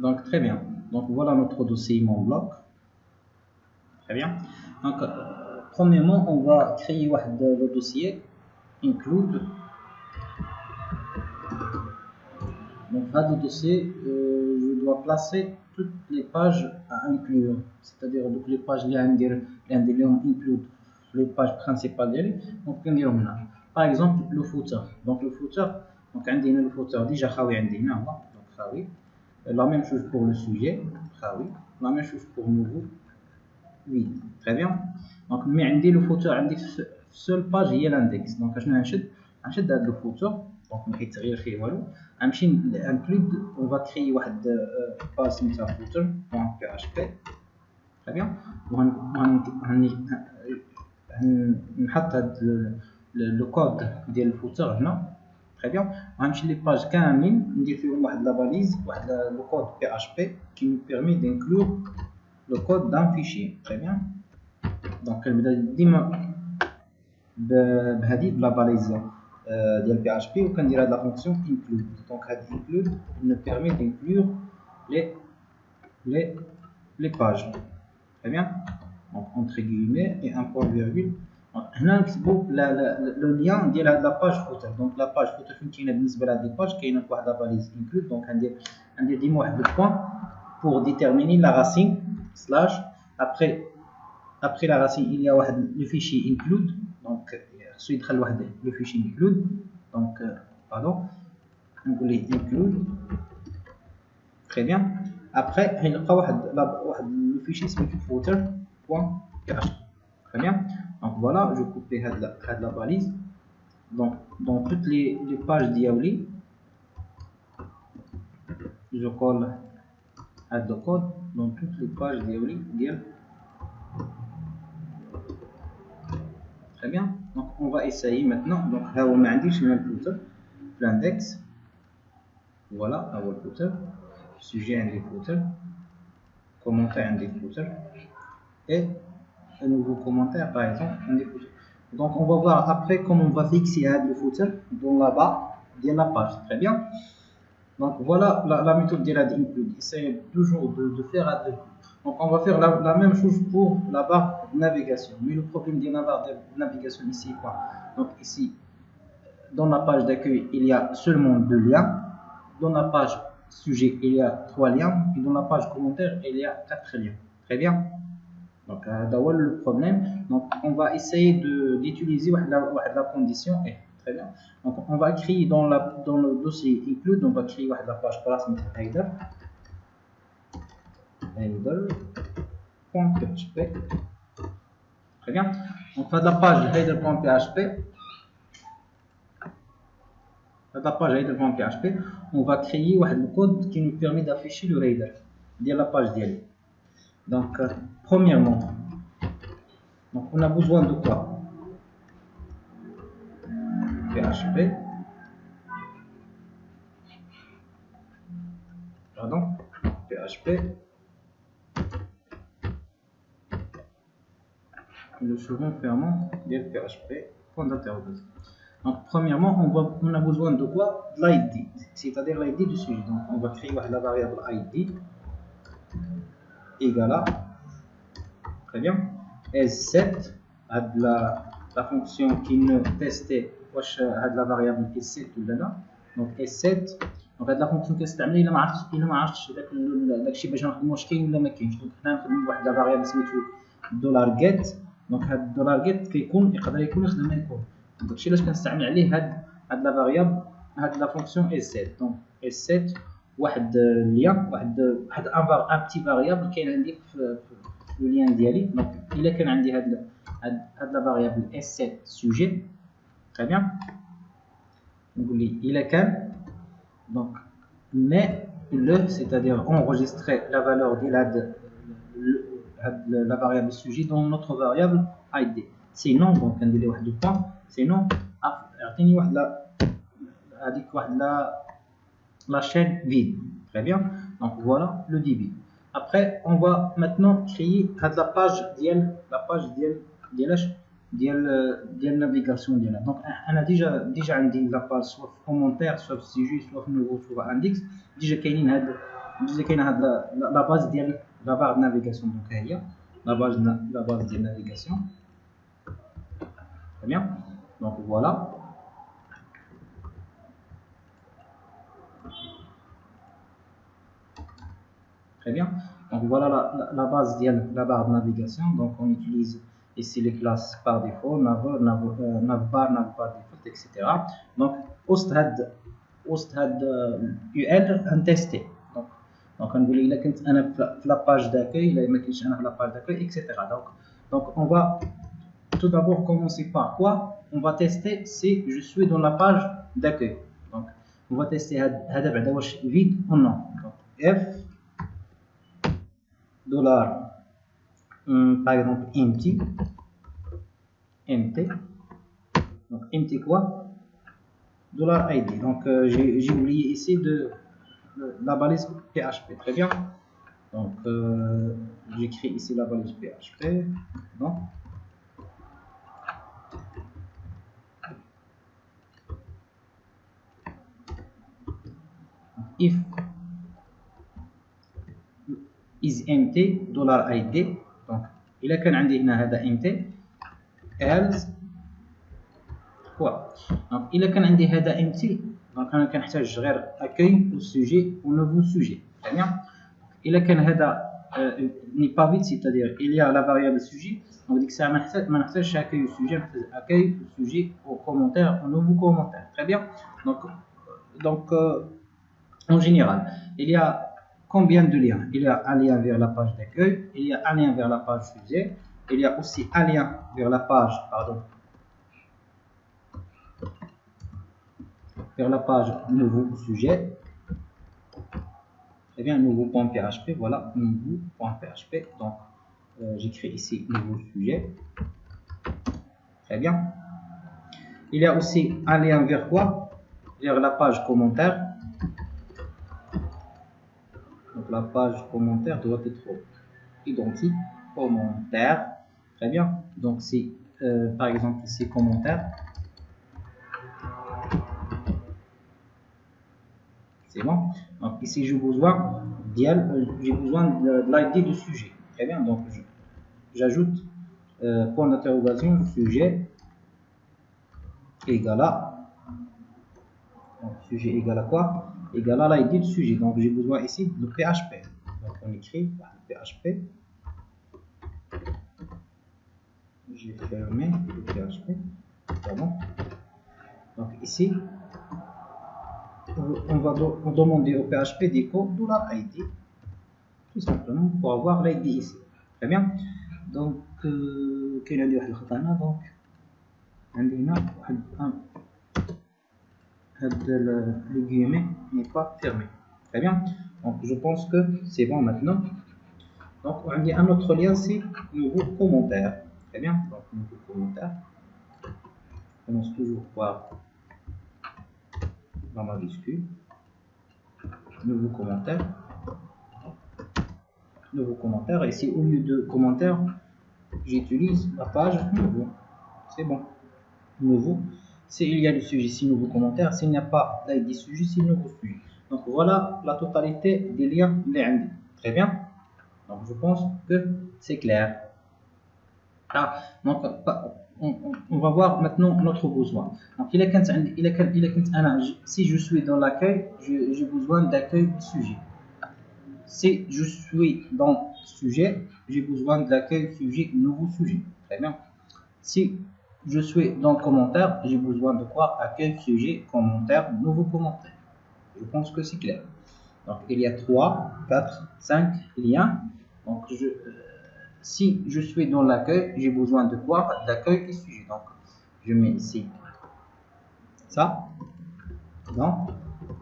Donc très bien. Donc voilà notre dossier mon bloc. Très bien. Donc premièrement, on va créer le dossier include. Donc dans le dossier, je dois placer toutes les pages à inclure. C'est-à-dire donc les pages اللي عندي لهم include les pages principales ديالي. Donc نديرهم هنا. Par exemple le footer. Donc le footer, donc عندي هنا le footer déjà خاوي عندي هنا هو. Donc خاوي. La même chose pour le sujet, خاوي. La même chose pour nouveau. Oui, très bien. Donc mais عندي le footer عندي seule page هي l'index. Donc شنو غنشد هذا le footer. Donc ما كيتغير فيه والو. غنمشي include, on va créer واحد page سميتها footer.php. très bien. نحط هاد لو كود ديال الفوتر هنا. très bien. غنمشي لي باج كاملين ندير فيهم واحد لا باليز واحد لو كود PHP qui nous permet d'inclure le code d'un fichier. très bien. donc كنبدا ديما بهذه بلا باليز ديال PHP وكندير هاد لا فونكسيون include. donc هاد include nous permet d'inclure les pages. très bien. donc entre guillemets et un point virgule. هنا نكتبوا لو لين ديال هاد لاباج فوتر. دونك لاباج فوتر فين كاينه بالنسبه لهاد الباج كاينه واحد لاباليز انكلود. دونك غندير ديما واحد البوان pour déterminer la racine slash après la racine il y a واحد le fichier include. donc خصو يدخل واحد le fichier include. donc pardon نقول ليه include. très bien. après غنلقى واحد le fichier سميتو footer.php. très bien. donc voilà, je coupe la balise. donc dans toutes les pages d'Yaouli, je colle le code dans toutes les pages d'Yaouli. très bien. donc on va essayer maintenant. donc là on a dit le footer, l'index, voilà, le footer, sujet un des footer, commentaire un des footer et un nouveau commentaire par exemple un des footer. Donc on va voir après comment on va fixer le footer dans la barre de la page. très bien. donc voilà la méthode de include. Essayez toujours de faire donc on va faire la même chose pour la barre de navigation. mais le problème de la barre de navigation ici quoi. donc ici dans la page d'accueil il y a seulement 2 liens. dans la page sujet il y a 3 liens et dans la page commentaire il y a 4 liens. très bien. donc c'est le problème. donc on va essayer d'utiliser la condition et. très bien. donc on va créer dans le dossier include, on va créer la page classe header.php. très bien. donc la page header.php, on va créer le code qui nous permet d'afficher le header de la page diali. donc premièrement, donc on a besoin de quoi? PHP, pardon, PHP, le second fermant de PHP, point d'interrogation. donc premièrement on a besoin de quoi? de l'ID, c'est-à-dire l'ID du sujet. donc on va créer la variable ID égale à, très bien, S7 la fonction qui nous testait la variable S7 ou là. donc S7 donc la fonction كنستعمل الا ما عرفتش داكشي باش نخدمو واش كاين ولا ما كاينش. donc حنا نخدمو واحد لا فاريابل سميتو $get. donc هاد $get كيكون يقدر يكون يخدم ما يكون. داكشي علاش كنستعمل عليه هاد لا فاريابل هاد لا فونكسيون S7. donc S7 واحد ليان واحد ان بتي فاريابل كاين عندي في لو ليان ديالي. donc الا كان عندي هاد لا فاريابل S7 sujet. très bien. نقول لي الا كان donc mais le c'est-à-dire enregistrer la valeur de la variable sujet dans notre variable id. sinon donc ندير لي واحد البوان sinon اعطيني واحد هذيك واحد la chaîne vide. très bien. donc voilà le débit. après on va maintenant créer la page ديال ديال النافيغاسيون ديالنا. دونك انا ديجا عندي لاباج سوا في كومونتير سوا في سيجي سوا في نوفو سوا اندكس. ديجا كاينه هاد لا باز ديال لا بار نافيغاسيون. دونك ها هي لا باز ديال نافيغاسيون. Très bien. Donc voilà. Très bien. Donc voilà la base de la barre de navigation. Donc on utilise ici les classes par défaut, navbar, navbar default, etc. Donc host had UL testé. Donc on voulait là quand on a la page d'accueil, là il la page d'accueil, etc. Donc on va tout d'abord commencer par quoi? On va tester si je suis dans la page d'accueil. Donc on va tester هذا بعدا واش vide ou non. Donc f dollar par exemple empty. Donc empty quoi? Dollar id. Donc j'ai oublié ici de la balise PHP. Très bien. Donc j'écris ici la balise PHP. Bon. If is empty $id. donc إلا كان عندي هنا هذا empty else quoi. donc إلا كان عندي هذا empty donc أنا كنحتاج غير accueil au sujet au nouveau sujet. très bien. إلا كان هذا n'est pas vide, c'est-à-dire il y a la variable sujet, donc ديك الساعة ما نحتاجش accueil au sujet, نحتاج accueil au sujet au commentaire au nouveau commentaire. très bien. donc en général, il y a combien de liens? Il y a un lien vers la page d'accueil, il y a un lien vers la page sujet, il y a aussi un lien vers la page, vers la page nouveau sujet. Eh bien, nouveau.php, voilà, nouveau.php. Donc, j'écris ici nouveau sujet. Très bien. Il y a aussi un lien vers quoi? Vers la page commentaire. Donc la page commentaire doit être identique commentaire. Très bien. Donc c'est par exemple ici commentaire. C'est bon. Donc ici j'ai besoin de l'ID du sujet. Très bien. Donc j'ajoute point d'interrogation sujet égal à. Donc sujet égal à quoi? Égal à l'ID du sujet. Donc j'ai besoin ici de PHP. Donc on écrit PHP. J'ai fermé le PHP. Pardon. Donc ici, on va demander au PHP d'écho $id. Tout simplement pour avoir l'ID ici. Très bien. Donc كاين عندي واحد الخطأ هنا. donc عندي هنا واحد le guillemet n'est pas fermé. Très bien. Donc je pense que c'est bon maintenant. Donc on a un autre lien, c'est nouveau commentaire. Très bien. Donc nouveau commentaire. On commence toujours par la majuscule. Nouveau commentaire. Nouveau commentaire. Ici au lieu de commentaire, j'utilise la page nouveau. C'est bon. Nouveau. S'il y a le sujet, si nouveau commentaire. S'il n'y a pas l'ID sujet, c'est nouveau sujet. Donc voilà la totalité des liens. Très bien. Donc je pense que c'est clair. Donc on va voir maintenant notre besoin. Donc si je suis dans l'accueil, j'ai besoin d'accueil sujet. Si je suis dans sujet, j'ai besoin de l'accueil sujet nouveau sujet. Très bien. Si je suis dans commentaire, j'ai besoin de quoi? Accueil sujet commentaire nouveau commentaire. Je pense que c'est clair. Donc il y a 3, 4, 5 liens. Donc si je suis dans l'accueil, j'ai besoin de quoi? D'accueil et sujet. Donc je mets ici ça. Non.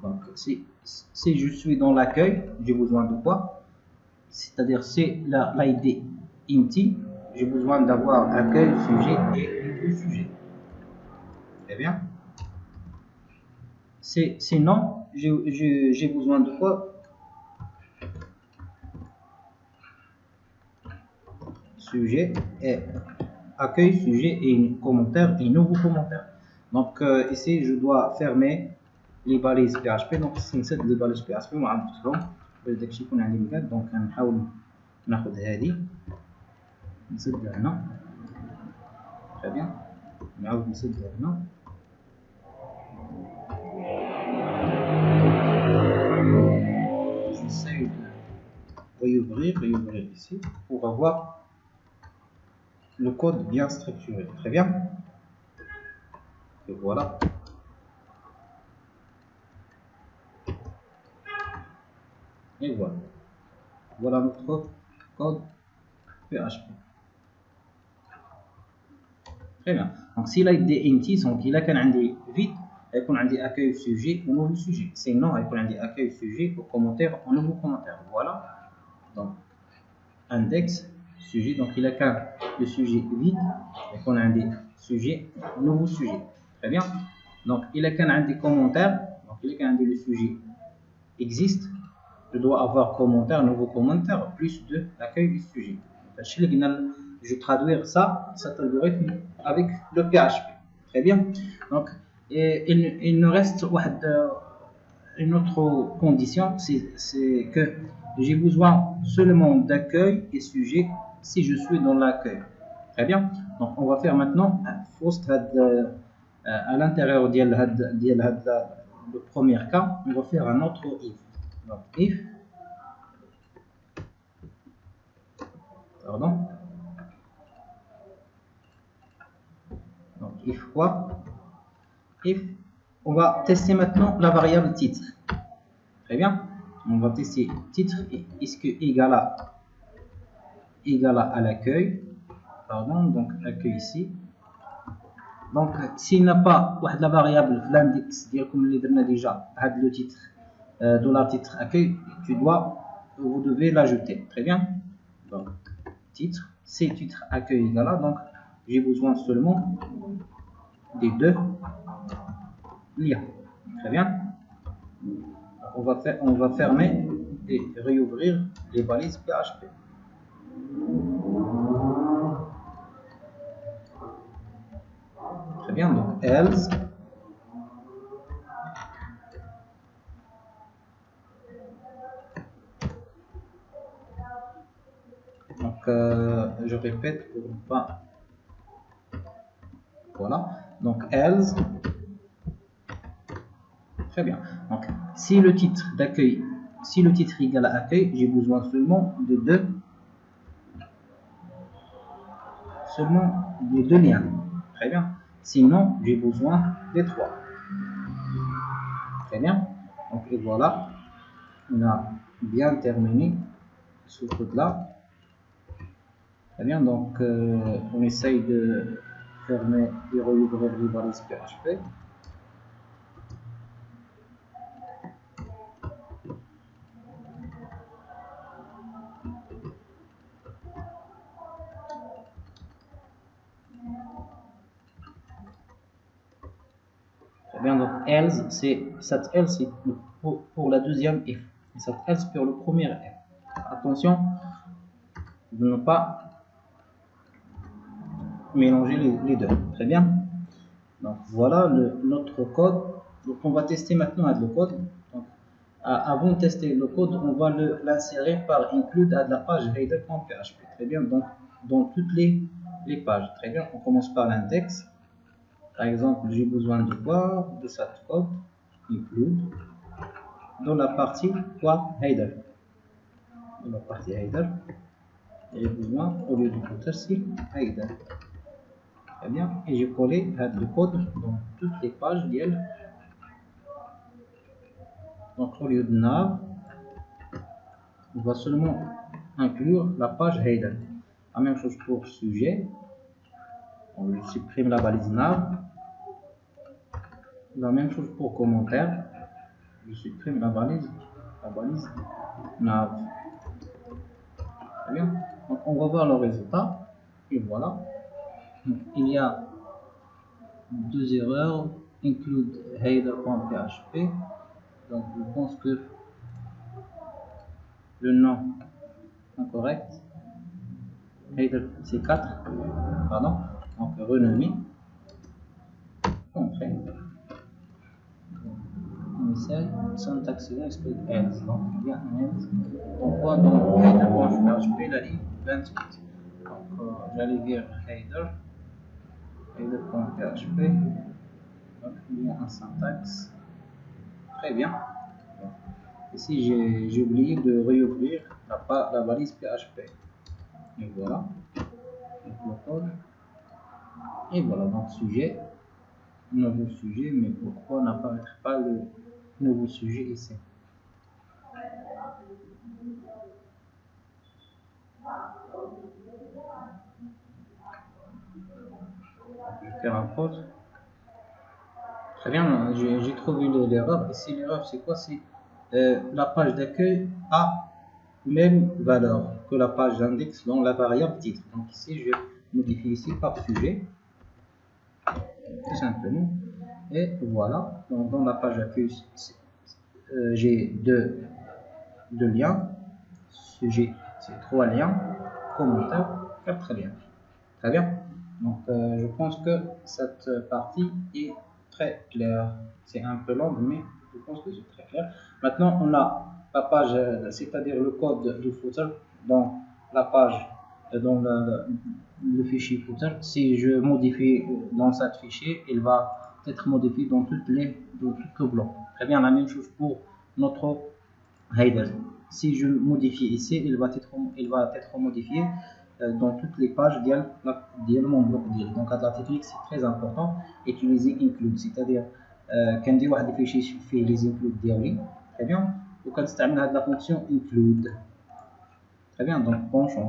Donc si je suis dans l'accueil, j'ai besoin de quoi? C'est-à-dire c'est l'ID empty. J'ai besoin d'avoir accueil, sujet et nouveau sujet. Très bien. Sinon, j'ai besoin de quoi? Sujet et accueil, sujet et commentaire et nouveau commentaire. Donc ici je dois fermer les balises PHP. donc نسد les balises PHP وما عرفتهم باش داكشي يكون عندي مكان. دونك غنحاول ناخذ هذه نسدها هنا. très bien. نعاود نسدها هنا. j'essaie de réouvrir ici pour avoir le code bien structuré. Très bien. Et voilà. Et voilà. Voilà notre code PHP. Très bien. Donc s'il a des empty, donc il a qu'un indi vide, il y a un accueil sujet ou nouveau sujet. Sinon, il y a un accueil sujet ou commentaire ou nouveau commentaire. Voilà. Donc index sujet. Donc il a qu'un le sujet vide, et qu'on a un sujet ou nouveau sujet. Très bien. Donc il a qu'un des commentaires. Donc il a qu'un le sujet existe. Je dois avoir commentaire, nouveau commentaire, plus de l'accueil du sujet. Je vais traduire ça, cet algorithme, avec le PHP. Très bien. Donc, il nous reste une autre condition, c'est que j'ai besoin seulement d'accueil et sujet si je suis dans l'accueil. Très bien. Donc, on va faire maintenant un post à l'intérieur de premier cas. On va faire un autre if. Donc, if, pardon, donc if quoi? If, on va tester maintenant la variable titre. Très bien, on va tester titre, est-ce que égal à l'accueil, pardon, donc accueil ici. Donc s'il n'a pas la variable l'index comme les derniers déjà, le titre, $titre accueil, vous devez l'ajouter. Très bien. Donc titre, c'est titre accueil égal à, donc j'ai besoin seulement des deux liens. Très bien. On va fermer et réouvrir les balises PHP. Très bien. Donc else. Donc je répète pour ne pas. Voilà. Donc else. Très bien. Donc si le titre d'accueil, si le titre égal à accueil, j'ai besoin seulement de deux liens. Très bien. Sinon, j'ai besoin des trois. Très bien. Donc et voilà, on a bien terminé ce code là. Très bien. Donc on essaye de fermer et rouvrir les balises PHP. Très bien. Donc else, cette else c'est pour la deuxième if, et cette else pour le premier if. Attention de ne pas mélanger les deux. Très bien. Donc voilà notre code. Donc on va tester maintenant le code. Donc, avant de tester le code, on va l'insérer par include à la page header.php. Très bien. Donc dans toutes les pages. Très bien. On commence par l'index. Par exemple, j'ai besoin de quoi? De cette code include dans la partie quoi? Header. Dans la partie header, j'ai besoin au lieu du footer c'est header. Très bien. Et j'ai collé le code dans toutes les pages d'elle. Donc au lieu de nav, on va seulement inclure la page header. La même chose pour sujet. On supprime la balise nav. La même chose pour commentaire. Je supprime la balise nav. Très bien. Donc on va voir le résultat. Et voilà. Donc, il y a deux erreurs. Include header.php. Donc je pense que le nom incorrect. c'est 4, pardon, donc renommé, entrée, initial, syntaxe split else, donc il y a un else, donc quoi, donc header.php la ligne 28, donc j'allais dire header.php, donc il y a un syntaxe, très bien. Ici j'ai oublié de réouvrir la balise PHP. Et voilà. Donc, le code. Et voilà, donc sujet. Nouveau sujet, mais pourquoi n'apparaître pas le nouveau sujet ici? Je vais faire un pause. Très bien, j'ai trouvé l'erreur. Ici, l'erreur, c'est quoi? C'est la page d'accueil a même valeur que la page d'index dans la variable titre. Donc ici, je modifie ici par sujet, tout simplement. Et voilà, donc dans la page d'accueil, j'ai deux liens. Sujet, c'est 3 liens. Commentaire, 4 liens. Très bien. Donc je pense que cette partie est très claire. C'est un peu long, mais je pense que c'est très clair. Maintenant, on a la page, c'est-à-dire le code du footer dans la page, dans le fichier footer. Si je modifie dans cette fichier, il va être modifié dans tout le bloc. Très bien, la même chose pour notre header. Si je modifie ici, il va être modifié dans toutes les pages de mon bloc. Donc, à la technique, c'est très important. Utiliser include, c'est-à-dire quand on a des fichiers في les include ديالي. Très bien. وكنستعمل هذه la fonction include. Très bien. Donc, bon chance.